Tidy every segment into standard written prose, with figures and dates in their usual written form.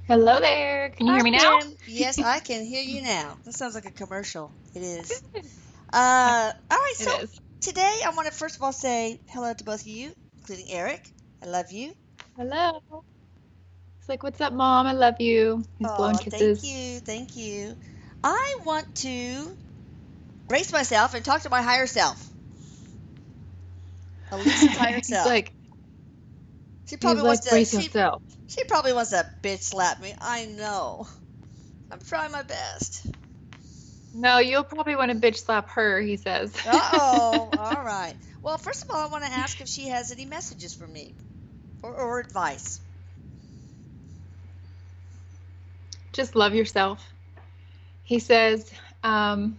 Hello there. Can you hear Hi, me now? Kim. Yes, I can hear you now. That sounds like a commercial. It is. All right. It So is. today I want to first of all say hello to both of you, including Eric. I love you. Hello. It's like, what's up, Mom? I love you. He's blowing Oh, thank kisses. you. Thank you. I want to brace myself and talk to my higher self, Elisa's higher He's self. like, She he's probably wants like, to. brace She yourself. she probably wants to bitch slap me. I know. I'm trying my best. No, you'll probably want to bitch slap her, he says. Uh-oh. All right. Well, first of all, I want to ask if she has any messages for me or advice. Just love yourself. He says, um,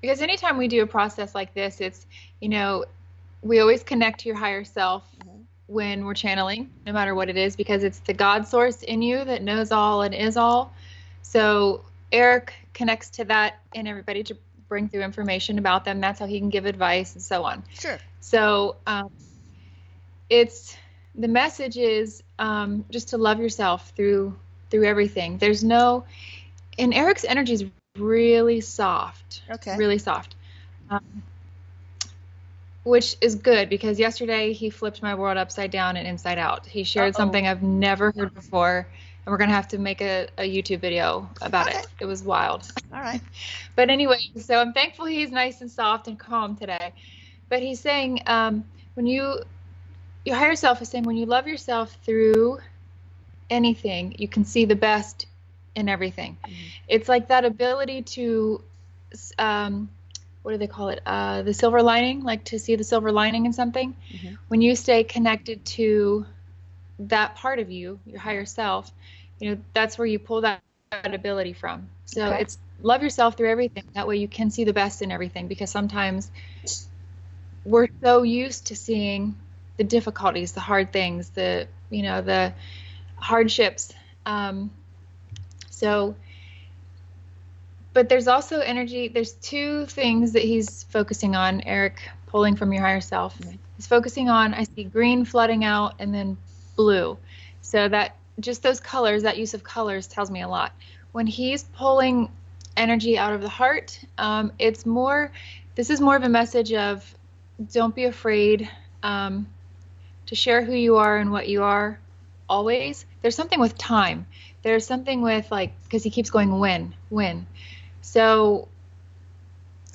because anytime we do a process like this, it's, you know, we always connect to your higher self Hmm. when we're channeling, no matter what it is, because it's the God source in you that knows all and is all. So Eric connects to that in everybody to bring through information about them. That's how he can give advice and so on. Sure. So it's the message is just to love yourself through everything. There's no, and Eric's energy is Okay. really soft. Um, which is good because yesterday he flipped my world upside down and inside out. He shared Uh-oh. something I've never heard before, and we're gonna have to make a YouTube video about Okay. it. It was wild. All right. But anyway, so I'm thankful he's nice and soft and calm today. But he's saying when your higher self is saying when you love yourself through anything, you can see the best in everything. Hmm. It's like that ability to um, what do they call it? The silver lining, like to see the silver lining in something. Hmm. When you stay connected to that part of you, your higher self, that's where you pull that ability from. So Okay. it's love yourself through everything. That way you can see the best in everything because sometimes we're so used to seeing the difficulties, the hard things, the hardships. Um, so But there's also energy. There's two things that he's focusing on, Eric, pulling from your higher self. Hmm. He's focusing on, I see green flooding out and then blue. So that just those colors, that use of colors tells me a lot. When he's pulling energy out of the heart, this is more of a message of don't be afraid to share who you are and what you are always. There's something with time. There's something with like, because he keeps going when. So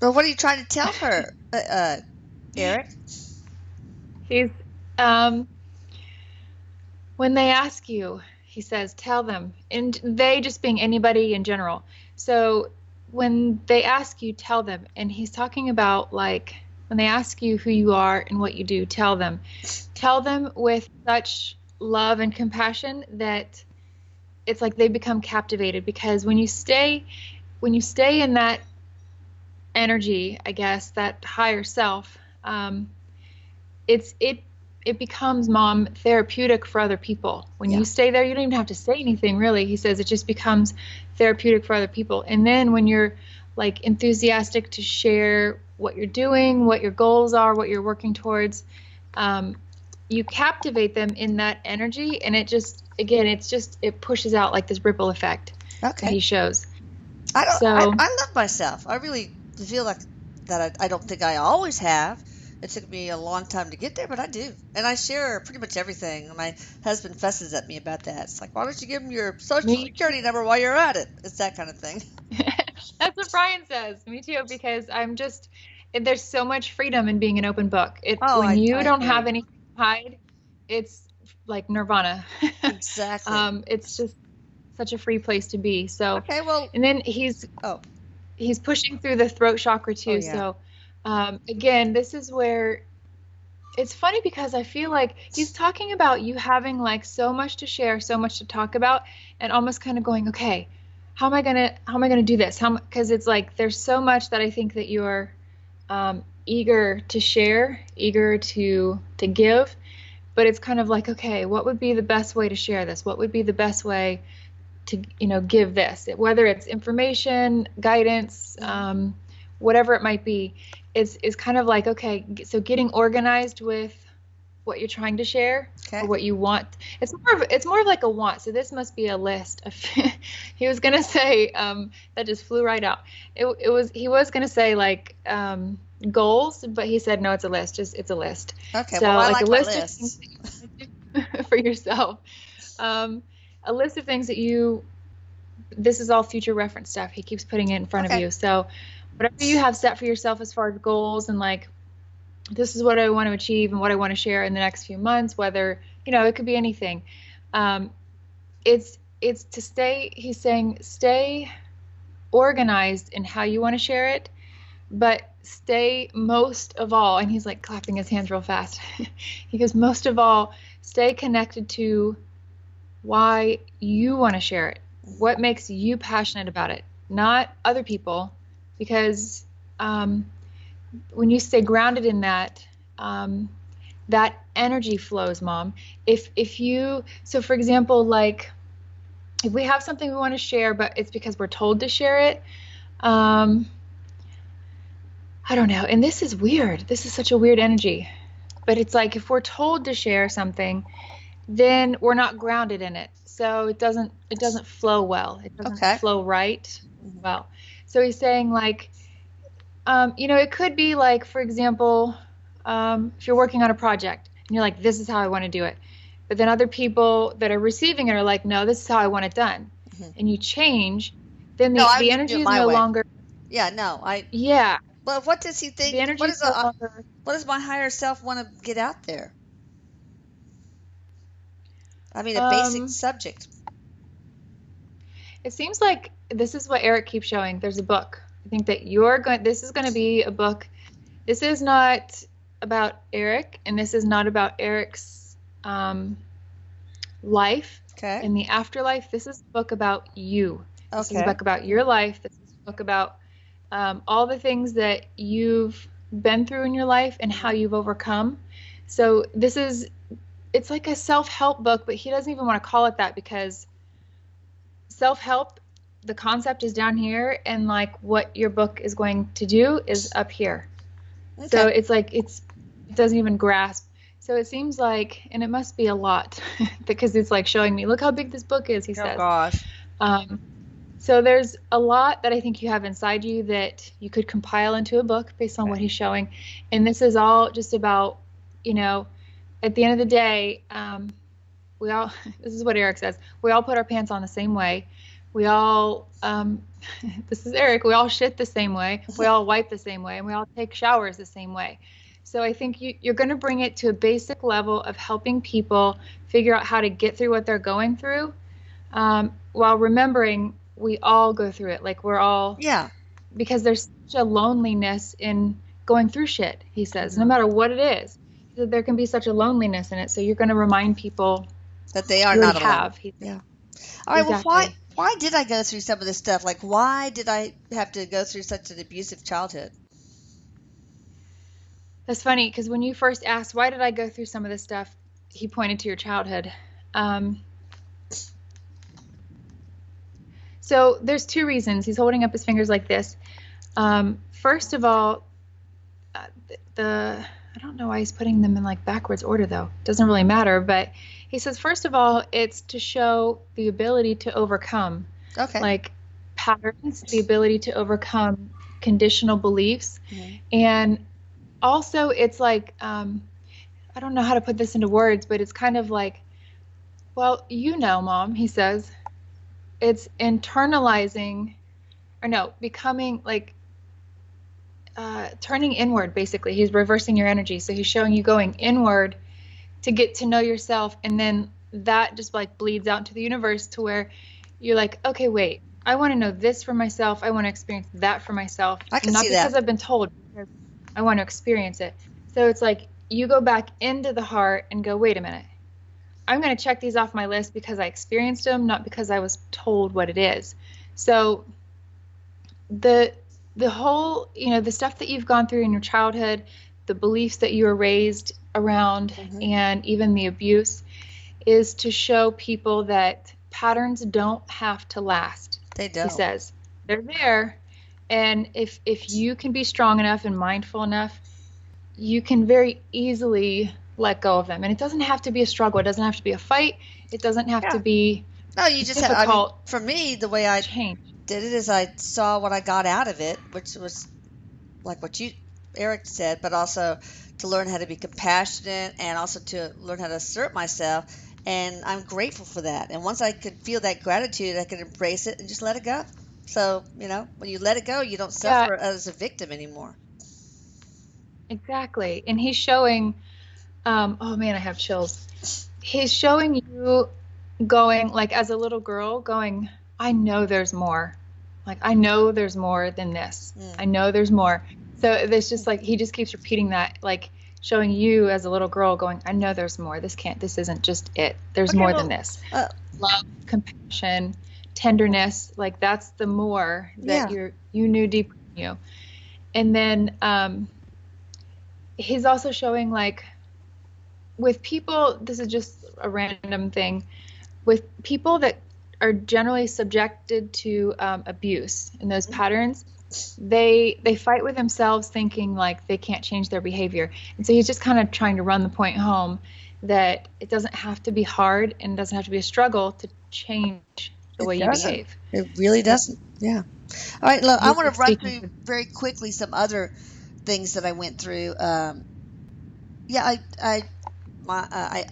Well, what are you trying to tell her, Eric? he's um, when they ask you, he says, tell them, and they just being anybody in general. So when they ask you, tell them, and he's talking about like when they ask you who you are and what you do, tell them with such love and compassion that it's like they become captivated because when you stay in that energy, I guess, that higher self, it's it becomes mom therapeutic for other people. When Yeah. you stay there, you don't even have to say anything really. He says it just becomes therapeutic for other people. And then when you're like enthusiastic to share what you're doing, what your goals are, what you're working towards, um, you captivate them in that energy, and it just again, it pushes out like this ripple effect that Okay. he shows. I don't. I, So I love myself. I really feel like that. I don't think I always have. It took me a long time to get there, but I do, and I share pretty much everything. My husband fusses at me about that. It's like, why don't you give him your social me security number while you're at it? It's that kind of thing. That's what Brian says. Me too, because there's so much freedom in being an open book. Oh, When you I don't have agree. anything to hide, it's like nirvana. Exactly. It's just such a free place to be. So, Okay. Well. and then he's pushing through the throat chakra Oh too. yeah. So, again, this is where it's funny because I feel like he's talking about you having like so much to share, so much to talk about, and almost kind of going, okay, how am I gonna do this? Because it's like there's so much that I think that you're eager to share, eager to give, but it's kind of like, okay, what would be the best way to share this? What would be the best way to give this? Whether it's information, guidance, Hmm. whatever it might be, is kind of like, okay, so getting organized with what you're trying to share or Okay. what you want. It's more of like a want. So this must be a list of he was gonna say that just flew right out. He was gonna say like goals, but he said no, it's a list. Just it's a list. Okay. So Well, I like a like my list of things lists. that you want to do for yourself. Um, a list of things that you this is all future reference stuff. He keeps putting it in front of Okay. you. So whatever you have set for yourself as far as goals and like this is what I want to achieve and what I want to share in the next few months, whether, it could be anything. Um, it's to stay, he's saying, stay organized in how you want to share it, but stay most of all, and he's like clapping his hands real fast. He goes, most of all, stay connected to why you want to share it, what makes you passionate about it, not other people, because when you stay grounded in that, um, that energy flows, Mom. If you, so for example, like if we have something we want to share, but it's because we're told to share it, um, I don't know. And this is weird. This is such a weird energy. But it's like if we're told to share something, then we're not grounded in it. So it doesn't flow well. It doesn't Okay. flow right Mhm. well. So he's saying like it could be like, for example, if you're working on a project and you're like, this is how I want to do it. But then other people that are receiving it are like, no, this is how I want it done. Mhm. And you change, then No, I would the just do energy it is my no way. longer, Yeah. No. yeah, But what does he the think? energy is no longer, What does my higher self want to get out there? I mean, a basic um, subject. it seems like this is what Erik keeps showing. There's a book. I think that this is going to be a book. This is not about Erik, and this is not about Erik's, life Okay. in the afterlife. This is a book about you. This is a Okay. book about your life. This is a book about all the things that you've been through in your life and how Mhm. you've overcome. So it's like a self-help book, but he doesn't even want to call it that because self-help, the concept is down here, and like what your book is going to do is up here. So Okay. it's like it doesn't even grasp. So it seems like, and it must be a lot because it's like showing me, look how big this book is, he Oh says. gosh. Um, so there's a lot that I think you have inside you that you could compile into a book based on what Okay. he's showing. And this is all just about, you know, at the end of the day, we all, this is what Erik says, we all put our pants on the same way. We all, this is Erik, we all shit the same way. We all wipe the same way, and we all take showers the same way. So I think you're going to bring it to a basic level of helping people figure out how to get through what they're going through, while remembering we all go through it. Like we're all, Yeah. because there's such a loneliness in going through shit, he says, no Mhm. matter what it is. He said there can be such a loneliness in it. So you're going to remind people That they are you already not alone. have. He said, Yeah. All right. Well, why exactly. why did I go through some of this stuff? Like, why did I have to go through such an abusive childhood? That's funny because when you first asked, why did I go through some of this stuff? He pointed to your childhood. Um, so there's two reasons. He's holding up his fingers like this. First of all, I don't know why he's putting them in like backwards order though. Doesn't really matter. But he says, first of all, it's to show the ability to overcome Okay. like patterns, the ability to overcome conditional beliefs. Mhm. And also, it's like, I don't know how to put this into words, but it's kind of like, well, Mom, he says, it's internalizing, or no, becoming like turning inward, basically. He's reversing your energy. So he's showing you going inward to get to know yourself. And then that just like bleeds out into the universe to where you're like, okay, wait, I want to know this for myself. I want to experience that for myself. I can Not see because that. I've been told, because I want to experience it. So it's like you go back into the heart and go, wait a minute. I'm going to check these off my list because I experienced them, not because I was told what it is. So the the whole, the stuff that you've gone through in your childhood, the beliefs that you were raised around, Hmm. and even the abuse is to show people that patterns don't have to last. They He don't. says they're there, And if you can be strong enough and mindful enough, you can very easily let go of them. And it doesn't have to be a struggle. It doesn't have to be a fight. It doesn't have to Yeah. be No, you a just have, I mean, difficult for me, the way I change. did it is I saw what I got out of it, which was like what you, Eric said, but also to learn how to be compassionate and also to learn how to assert myself. And I'm grateful for that. And once I could feel that gratitude, I could embrace it and just let it go. So, when you let it go, you don't Yeah, suffer as a victim anymore. exactly. And he's showing, oh man, I have chills. He's showing you going, like as a little girl, going, I know there's more. Like, I know there's more than this. Mm. I know there's more. So there's just like, he just keeps repeating that, like showing you as a little girl going, I know there's more. This isn't just it. There's Okay, more than well, this. uh, Love, compassion, tenderness, like that's the more that yeah. you knew deep in you. And then he's also showing like with people, this is just a random thing, with people that are generally subjected to abuse in those patterns, they fight with themselves thinking like they can't change their behavior. And so he's just kind of trying to run the point home that it doesn't have to be hard and it doesn't have to be a struggle to change the It way you doesn't. behave. It really So doesn't. Yeah. All right, look, I he's want like to run speaking through to, very quickly some other things that I went through. Yeah, I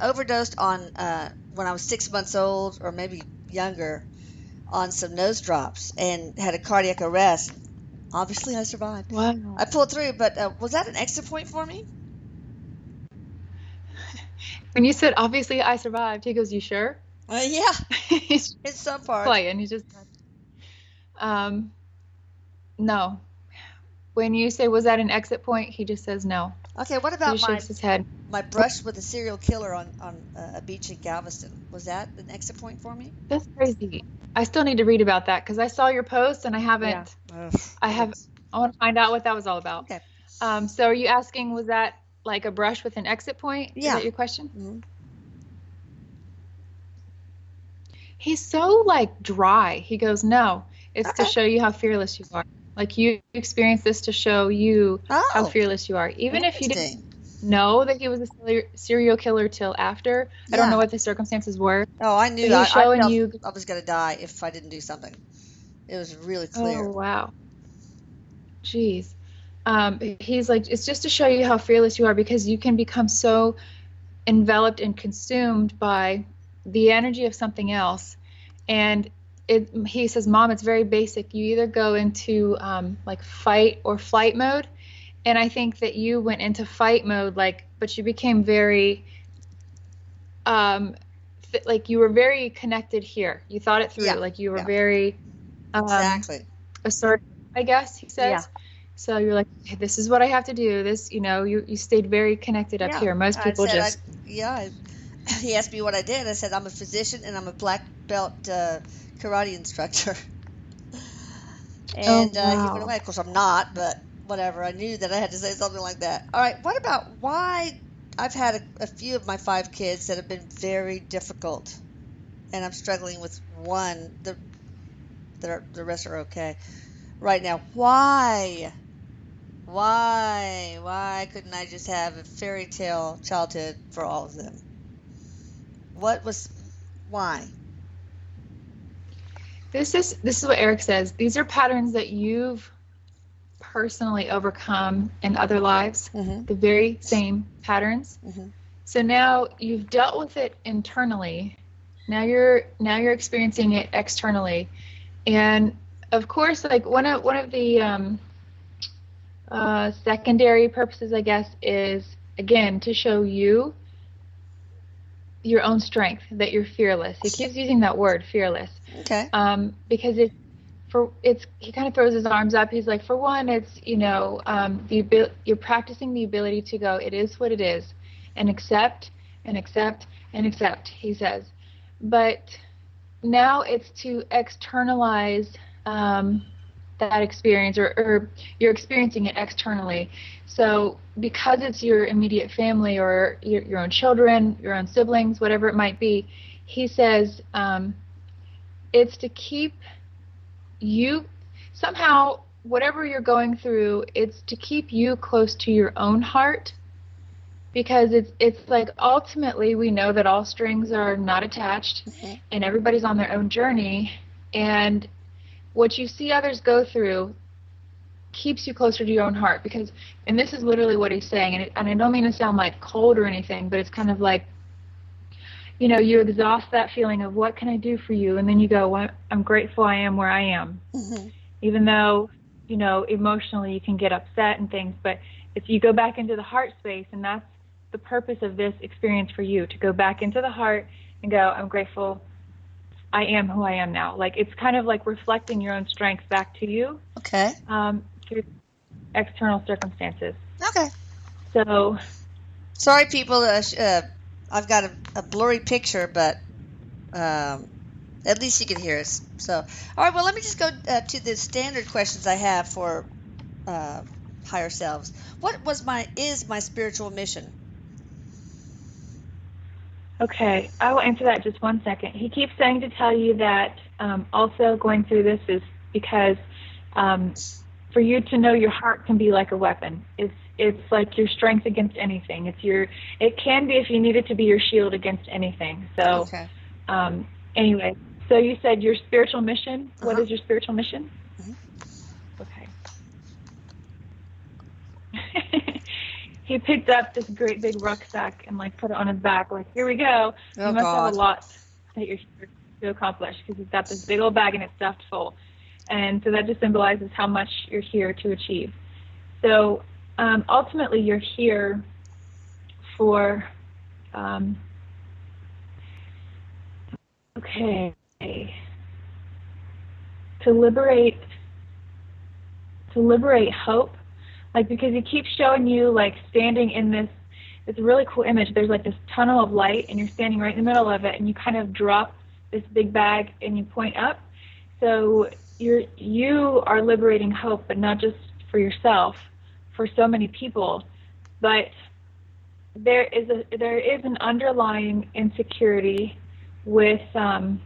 overdosed on when I was 6 months old, or maybe younger, on some nose drops and had a cardiac arrest. Obviously, I survived. wow. I pulled through, but was that an exit point for me? When you said obviously I survived, he goes, you sure? Yeah, He's in some parts. playing. He's just um no. When you say was that an exit point, he just says no. Okay, what He about just my shakes his head. my brush with a serial killer on a beach in Galveston? Was that an exit point for me? That's crazy. I still need to read about that because I saw your post and I Yeah. haven't. Ugh, I it have. was I want to find out what that was all about. okay. So are you asking, was that like a brush with an exit point? Is Yeah. that your question? Hmm. He's so like dry. He goes, no, it's to Okay. show you how fearless you are. Like you experience this to show you how Oh, fearless you are. Even if you didn't interesting. know that he was a serial killer till after, I don't know Yeah. what the circumstances were, Oh, I but knew he's I showing felt you, I was gonna die if I didn't do something. It was really oh clear. wow, geez. He's like, it's just to show you how fearless you are because you can become so enveloped and consumed by the energy of something else. And he says, Mom, it's very basic. You either go into like fight or flight mode. And I think that you went into fight mode, like, but you became very, um, like you were very connected here. You thought it through, Yeah. like you were Yeah. very um, Exactly. assertive, I guess he Yeah. says. So you're like, hey, this is what I have to do. This, you stayed very connected up Yeah. here. Most I people said I just, yeah. He asked me what I did. I said I'm a physician and I'm a black belt karate instructor. oh And he went wow. away. Of course, I'm not, but whatever. I knew that I had to say something like that. All right. What about why I've had a few of my 5 kids that have been very difficult, and I'm struggling with one. The rest are okay right now. Why? Why? Why couldn't I just have a fairy tale childhood for all of them? What was why? This is what Eric says. These are patterns that you've personally overcome in other lives, Mhm. the very same patterns. Mhm. So now you've dealt with it internally. Now you're experiencing it externally. And of course, like one of the secondary purposes, I guess, is again to show you your own strength, that you're fearless. He keeps using that word, fearless, Okay. because it's he kind of throws his arms up. He's like, for one, it's you're practicing the ability to go, it is what it is, and accept and accept and accept. He says, but now it's to externalize that experience, or you're experiencing it externally. So because it's your immediate family or your own children, your own siblings, whatever it might be, he says it's to keep you somehow. whatever you're going through, it's to keep you close to your own heart, because it's like ultimately we know that all strings are not attached Hmm. and everybody's on their own journey, and what you see others go through keeps you closer to your own heart. Because, and this is literally what he's saying, and I don't mean to sound like cold or anything, but it's kind of like, you exhaust that feeling of what can I do for you, and then you go, well, I'm grateful I am where I am, Hmm. even though emotionally you can get upset and things. But if you go back into the heart space, and that's the purpose of this experience for you, to go back into the heart and go, I'm grateful I am who I am now. Like, it's kind of like reflecting your own strength back to you, Okay. through external circumstances. Okay. So, Sorry, people. I've got a blurry picture, but um, at least you can hear us. So, all right. Well, let me just go to the standard questions I have for uh, higher selves. What is my spiritual mission? okay, I will answer that in just one second. He keeps saying to tell you that, also going through this is because, um, for you to know your heart can be like a weapon. It's like your strength against anything. It can be, if you need it to be, your shield against anything. So, Okay. um, anyway, so you said your spiritual mission. Uh What huh. is your spiritual mission? Hmm. Okay. He picked up this great big rucksack and like put it on his back. Like, here we go. Oh You must have a God. lot that you're here to accomplish, because he's got this big old bag and it's stuffed full. And so that just symbolizes how much you're here to achieve. So, ultimately, you're here for, um, okay, to liberate to liberate hope, like, because he keeps showing you like standing in this. It's a really cool image. There's like this tunnel of light, and you're standing right in the middle of it, and you kind of drop this big bag and you point up. So you are liberating hope, but not just for yourself, for so many people. But there is an underlying insecurity with, that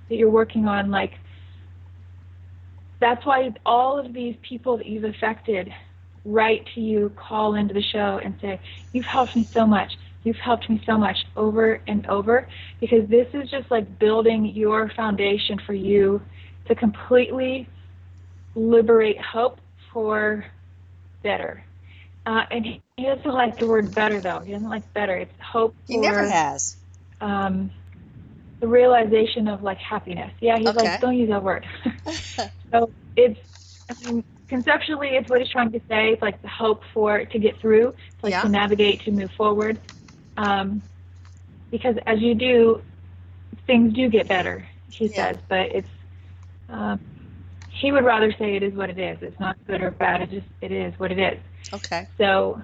you're working on. Like, that's why all of these people that you've affected write to you, call into the show, and say, "You've helped me so much. You've helped me so much," over and over, because this is just like building your foundation for you to completely liberate hope for better. And he doesn't like the word better, though. He doesn't like better. It's hope He never for, has. um, the realization of like happiness. Yeah, he's like, Okay. don't use that word. So it's, I mean, conceptually, it's what he's trying to say. It's like the hope for to get through, to like to Yeah. navigate, to move forward. Um, because as you do, things do get better, he Yeah. says. But it's, um, he would rather say it is what it is. It's not good or bad. It is what it is. Okay. So,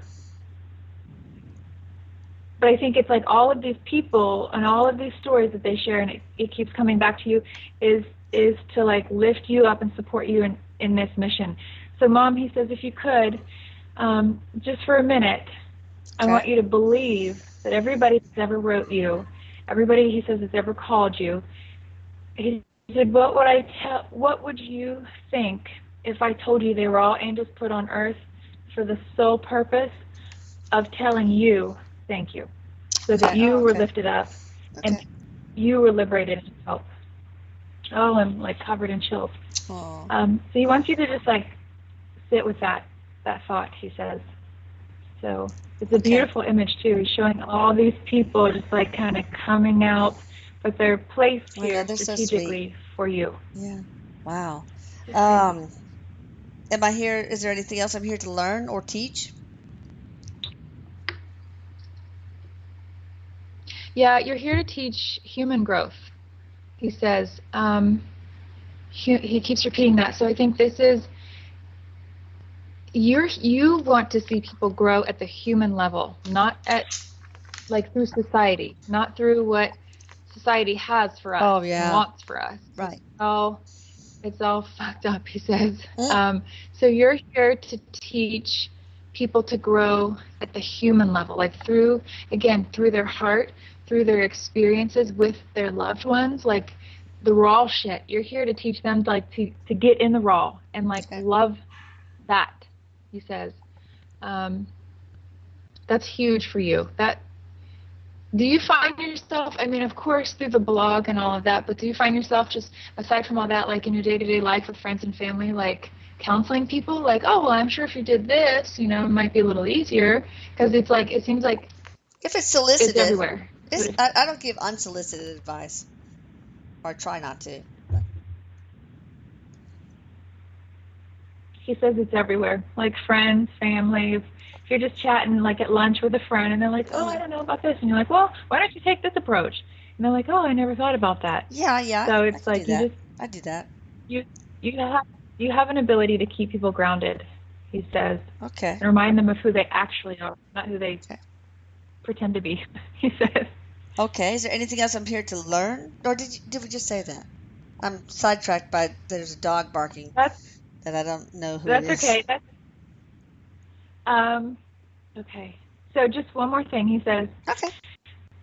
but I think it's like all of these people and all of these stories that they share, and it keeps coming back to you, is to like lift you up and support you in this mission. So, Mom, he says, if you could, just for a minute, I Okay. want you to believe that everybody that's ever wrote you, everybody, he says, that's ever called you, he said, what would you think if I told you they were all angels put on earth for the sole purpose of telling you thank you, so that Okay. you Oh, were okay. lifted up and Okay. you were liberated and help. Oh, I'm like covered in chills. Oh. So he wants you to just like sit with that thought, he says. So it's a Okay. beautiful image too. He's showing all these people just like kind of coming out, but they're placed I know here they're so sweet. strategically for you. Yeah. Wow. Just crazy. Um, am I here? Is there anything else I'm here to learn or teach? Yeah, you're here to teach human growth, he says. He keeps repeating that. So I think this is, you want to see people grow at the human level, not at like through society, not through what society has for us Oh and yeah. wants for us. Right. It's all fucked up, he says. Mm. So you're here to teach people to grow at the human level, like through, again, through their heart, through their experiences with their loved ones, like the raw shit. You're here to teach them to like to get in the raw and like Okay. love that, he says, that's huge for you. Do you find yourself, I mean, of course, through the blog and all of that, but do you find yourself just, aside from all that, like in your day-to-day life with friends and family, like counseling people? Like, oh, well, I'm sure if you did this, it might be a little easier. Because it's like, it seems like If it's it's solicited, everywhere. I don't give unsolicited advice, or try not to. But. He says it's everywhere. Like friends, family. If you're just chatting, like at lunch with a friend, and they're like, oh, I don't know about this. And you're like, well, why don't you take this approach? And they're like, oh, I never thought about that. Yeah. So I it's can like do that. I do that. You have an ability to keep people grounded, he says. Okay. And remind them of who they actually are, not who they pretend to be, he says. Okay. Is there anything else I'm here to learn? Or did we just say that? I'm sidetracked by there's a dog barking that I don't know who it is. That's okay. Okay. So just one more thing, he says. Okay.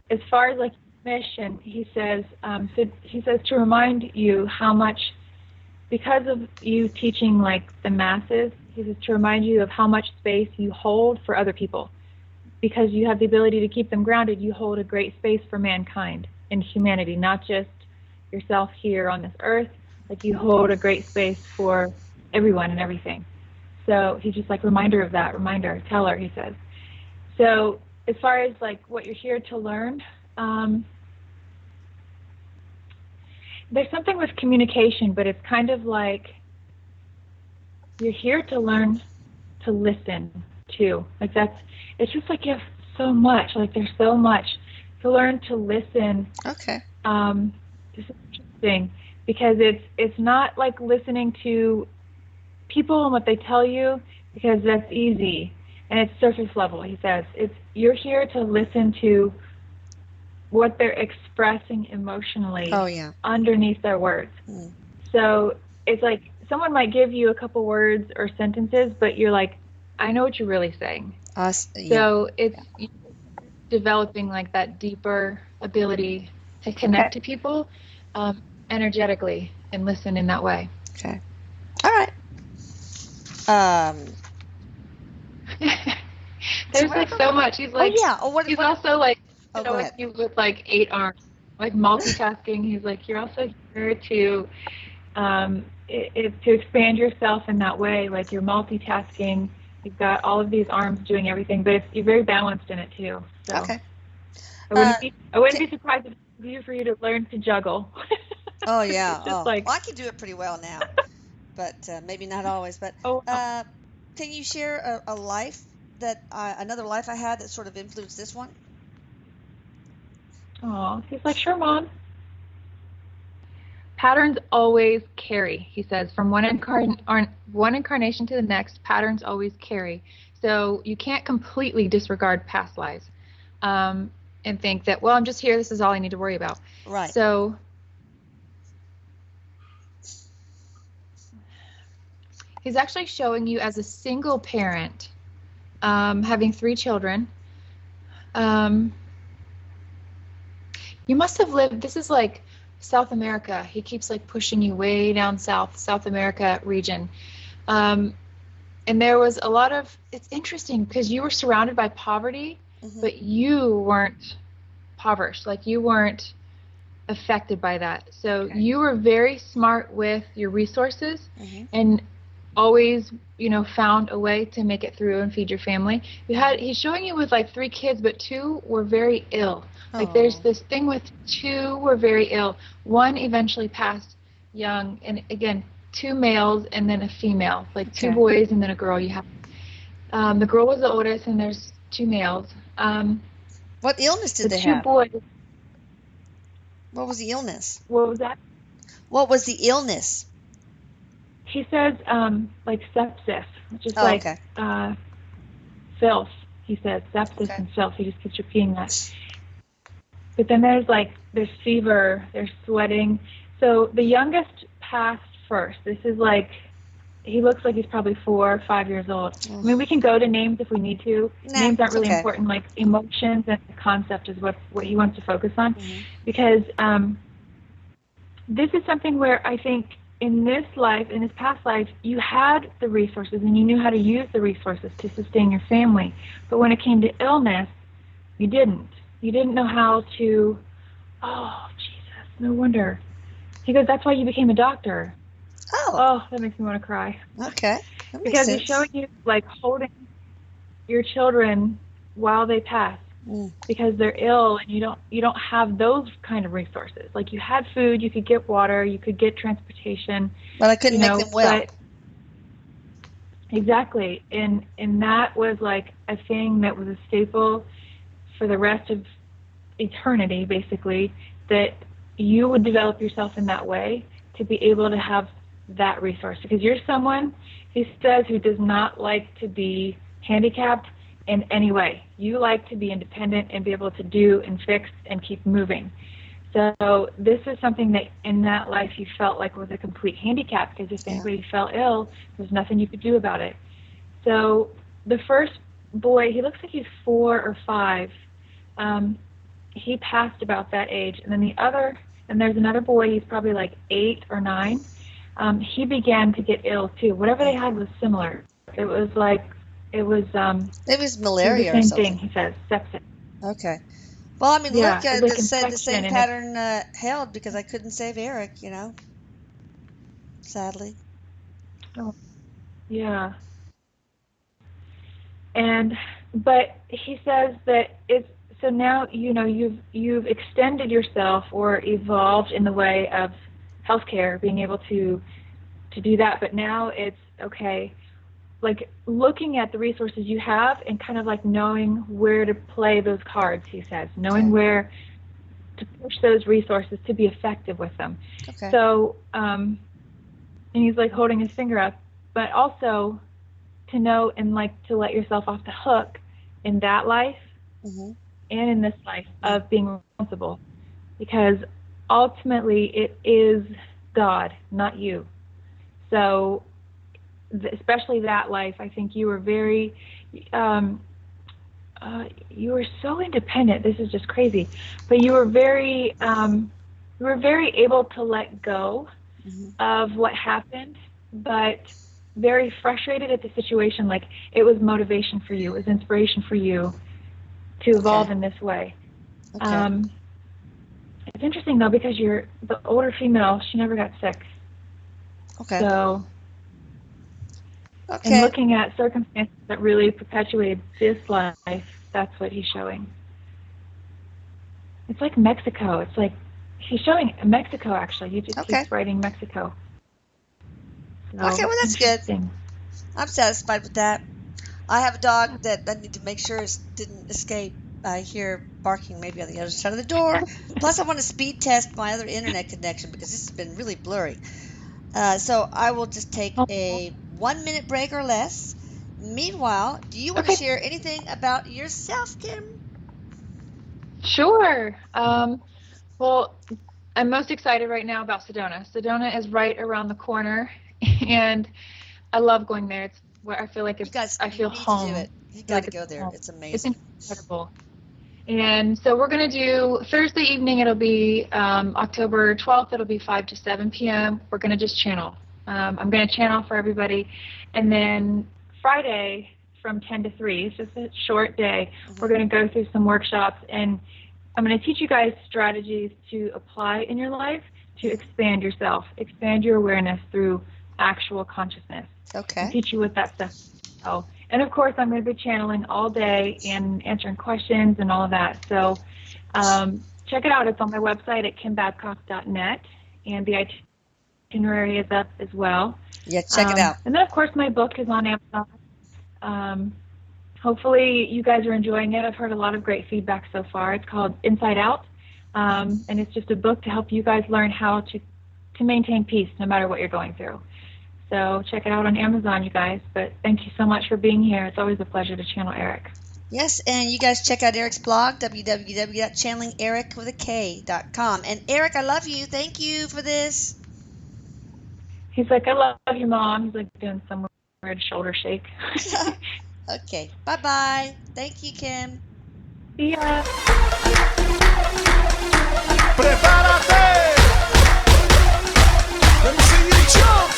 As far as like mission, he says to remind you how much, because of you teaching like the masses, he says to remind you of how much space you hold for other people. Because you have the ability to keep them grounded, you hold a great space for mankind and humanity, not just yourself here on this earth. Like you hold a great space for everyone and everything. So he's just like reminder, tell her, he says. So as far as like what you're here to learn, there's something with communication, but it's kind of like you're here to learn to listen too. Like it's just like you have so much, like there's so much to learn to listen. Okay. This is interesting because it's not like listening to people and what they tell you, because that's easy and it's surface level, he says. You're here to listen to what they're expressing emotionally underneath their words. So it's like someone might give you a couple words or sentences, but you're like, I know what you're really saying. So it's developing like that deeper ability to connect to people energetically and listen in that way. Okay. All right. There's like so much. He's like, he's also like, you with like 8 arms, like multitasking. He's like, you're also here to expand yourself in that way. Like you're multitasking. You've got all of these arms doing everything, but you're very balanced in it too. So okay. I wouldn't be surprised if it was easier for you to learn to juggle. Oh yeah. Well, I can do it pretty well now, but maybe not always. But can you share a life that another life I had that sort of influenced this one? Oh, he's like, sure, Mom. Patterns always carry, he says, from one incarnation to the next. Patterns always carry. So you can't completely disregard past lives and think that, well, I'm just here. This is all I need to worry about. Right. So he's actually showing you as a single parent, having 3 children. You must have lived, this is like South America. He keeps like pushing you way down South America region. And there was a lot of, it's interesting because you were surrounded by poverty, but you weren't impoverished. Like you weren't affected by that. So you were very smart with your resources and always, found a way to make it through and feed your family. He's showing you with like 3 kids, but 2 were very ill. Like there's this thing with 2 were very ill. 1 eventually passed young, and again, 2 males and then a female, like 2 boys and then a girl. You have the girl was the oldest, and there's 2 males. What illness did they 2 have? boys. What was the illness? What was that? What was the illness? He says like sepsis, which is filth. He says sepsis and filth. He just keeps repeating that. But then there's fever, there's sweating. So the youngest passed first. This is like, he looks like he's probably 4 or 5 years old. I mean, we can go to names if we need to. Names aren't really important. Like emotions and concept is what he wants to focus on. Because this is something where I think in this life, in this past life, you had the resources and you knew how to use the resources to sustain your family. But when it came to illness, you didn't. You didn't know how to. Oh, Jesus, no wonder. He goes, that's why you became a doctor. Oh, Oh, that makes me want to cry. okay. That makes Because he's showing sense. you, like, holding your children while they pass Mm. because they're ill and you don't have those kind of resources. Like, you had food, you could get water, you could get transportation, But I couldn't make them well. but exactly. And that was like a thing that was a staple for the rest of eternity, basically, that you would develop yourself in that way to be able to have that resource. Because you're someone, he says, who does not like to be handicapped in any way. You like to be independent and be able to do and fix and keep moving. So this is something that in that life you felt like was a complete handicap, because if Yeah. anybody fell ill, there's nothing you could do about it. So the first boy, he looks like he's 4 or 5. He passed about that age, and then and there's another boy, he's probably like 8 or 9. He began to get ill too. Whatever they had was similar. It was like it was Maybe it's it was the malaria or same thing. something. He says sepsis. Okay. Well, I mean, look, Yeah, it was like the infection, same and it's pattern held because I couldn't save Eric, sadly. oh, yeah. And but he says that it's so now you've extended yourself or evolved in the way of healthcare, being able to do that. But now it's okay, like looking at the resources you have and kind of like knowing where to play those cards. He says knowing Okay. where to push those resources to be effective with them. Okay. So and he's like holding his finger up, but also to know and like to let yourself off the hook in that life Mm-hmm. and in this life Mm. of being responsible, because ultimately it is God, not you. So especially that life, I think you were very um, you were so independent. This is just crazy, but you were very able to let go Mm-hmm. of what happened, but very frustrated at the situation. Like it was motivation for you, it was inspiration for you to Okay. evolve in this way. Okay. Um, it's interesting though because you're the older female. She never got sick. Okay. So, in Okay. looking at circumstances that really perpetuated this life, that's what he's showing. It's like Mexico. It's like he's showing Mexico. Actually, he just Okay. keeps writing Mexico. Okay. So Well, that's good. interesting. I'm satisfied with that. I have a dog that I need to make sure didn't escape. I hear barking maybe on the other side of the door. Plus, I want to speed test my other internet connection because this has been really blurry. So I will just take Oh, a 1 minute break or less. Meanwhile, do you want to okay, share anything about yourself, Kim? sure. Well, I'm most excited right now about Sedona. Sedona is right around the corner, and I love going there. It's where I feel like You guys, I you feel need to do home. it. You I feel got like to it's go there. home. It's It's amazing. incredible. And so we're going to do Thursday evening. It'll be October 12th. It'll be 5 to 7 p.m. We're going to just channel. I'm going to channel for everybody. And then Friday from 10 to 3, it's just a short day. We're Hmm. going to go through some workshops, and I'm going to teach you guys strategies to apply in your life to expand yourself, expand your awareness through actual consciousness, and Okay. teach you what that stuff is. So, and of course, I'm going to be channeling all day and answering questions and all of that. So check it out. It's on my website at kimbabcock.net, and the itinerary is up as well. Yeah, check it out. And then, of course, my book is on Amazon. Um, Hopefully, you guys are enjoying it. I've heard a lot of great feedback so far. It's called Inside Out, and it's just a book to help you guys learn how to maintain peace no matter what you're going through. So check it out on Amazon, you guys. But thank you so much for being here. It's always a pleasure to channel Erik. Yes, and you guys check out Eric's blog, www.channelingericwithak.com. And Eric, I love you. Thank you for this. He's like, I love you, Mom. He's like doing some weird shoulder shake. Okay. Bye-bye. Thank you, Kim. See ya. Prepárate. Let me see you jump.